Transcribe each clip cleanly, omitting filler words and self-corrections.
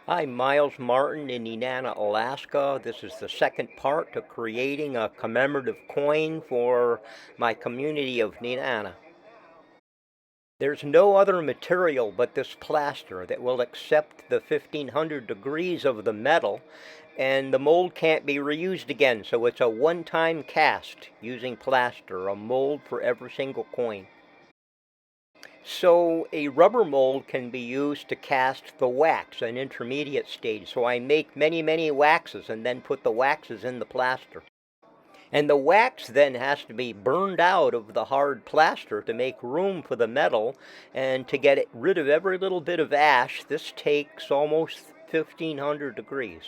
I'm Miles Martin in Nenana, Alaska. This is the second part to creating a commemorative coin for my community of Nenana. There's no other material but this plaster that will accept the 1500 degrees of the metal, and the mold can't be reused again, so it's a one-time cast using plaster, a mold for every single coin. So a rubber mold can be used to cast the wax, an intermediate stage. So I make many waxes and then put the waxes in the plaster. And the wax then has to be burned out of the hard plaster to make room for the metal and to get rid of every little bit of ash. This takes almost 1500 degrees.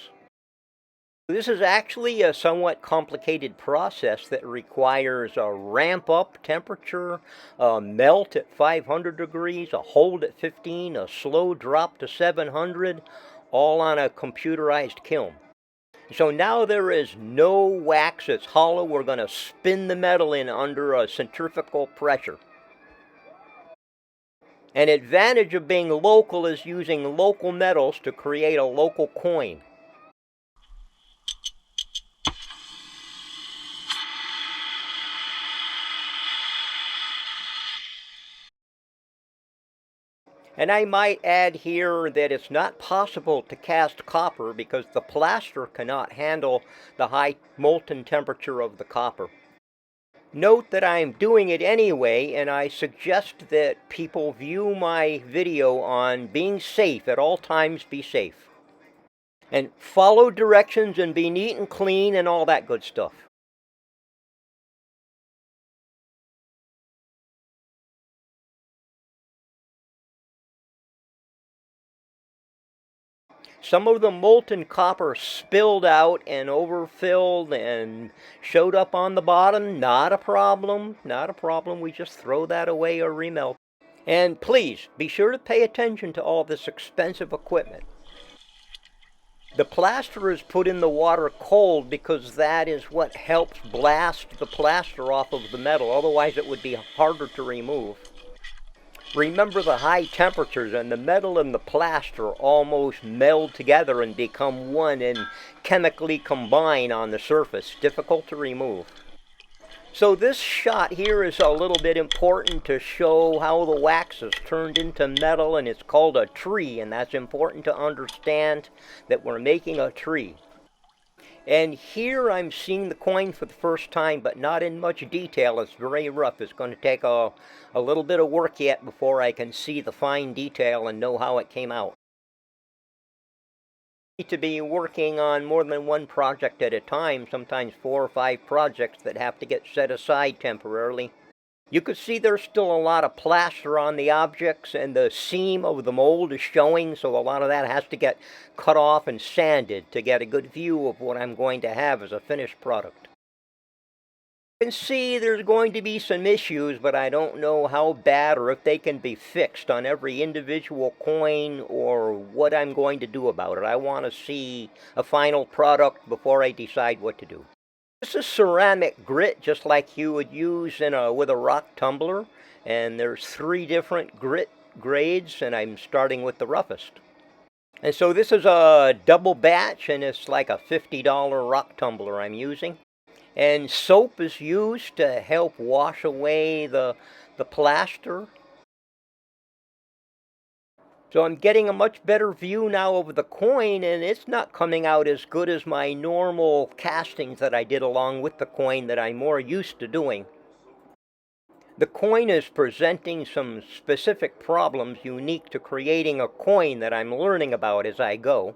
This is actually a somewhat complicated process that requires a ramp up temperature, a melt at 500 degrees, a hold at 15, a slow drop to 700, all on a computerized kiln. So now there is no wax, it's hollow. We're going to spin the metal in under a centrifugal pressure. An advantage of being local is using local metals to create a local coin. And I might add here that it's not possible to cast copper because the plaster cannot handle the high molten temperature of the copper. Note that I'm doing it anyway, and I suggest that people view my video on being safe. At all times, be safe. And follow directions and be neat and clean and all that good stuff. Some of the molten copper spilled out and overfilled and showed up on the bottom. Not a problem, not a problem. We just throw that away or remelt. And please, be sure to pay attention to all this expensive equipment. The plaster is put in the water cold because that is what helps blast the plaster off of the metal. Otherwise, it would be harder to remove. Remember the high temperatures, and the metal and the plaster almost meld together and become one and chemically combine on the surface. Difficult to remove. So this shot here is a little bit important to show how the wax is turned into metal, and it's called a tree, and that's important to understand that we're making a tree. And here I'm seeing the coin for the first time, but not in much detail. It's very rough. It's going to take a little bit of work yet before I can see the fine detail and know how it came out. I need to be working on more than one project at a time, sometimes 4 or 5 projects that have to get set aside temporarily. You can see there's still a lot of plaster on the objects, and the seam of the mold is showing, so a lot of that has to get cut off and sanded to get a good view of what I'm going to have as a finished product. You can see there's going to be some issues, but I don't know how bad or if they can be fixed on every individual coin or what I'm going to do about it. I want to see a final product before I decide what to do. This is ceramic grit, just like you would use with a rock tumbler, and there's 3 different grit grades, and I'm starting with the roughest. And so this is a double batch, and it's like a $50 rock tumbler I'm using. And soap is used to help wash away the plaster. So I'm getting a much better view now of the coin, and it's not coming out as good as my normal castings that I did along with the coin that I'm more used to doing. The coin is presenting some specific problems unique to creating a coin that I'm learning about as I go.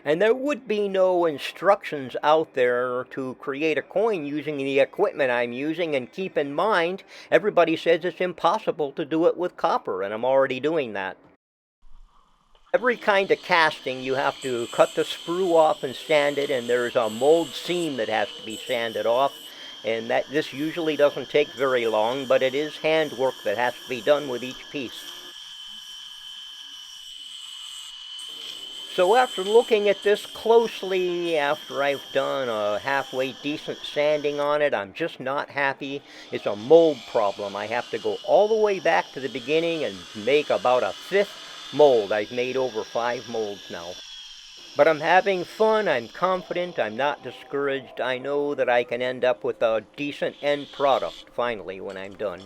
And there would be no instructions out there to create a coin using the equipment I'm using, and keep in mind, everybody says it's impossible to do it with copper, and I'm already doing that. Every kind of casting, you have to cut the sprue off and sand it, and there's a mold seam that has to be sanded off. And this usually doesn't take very long, but it is handwork that has to be done with each piece. So after looking at this closely, after I've done a halfway decent sanding on it, I'm just not happy. It's a mold problem. I have to go all the way back to the beginning and make about a 5th mold. I've made over 5 molds now. But I'm having fun, I'm confident, I'm not discouraged. I know that I can end up with a decent end product finally when I'm done.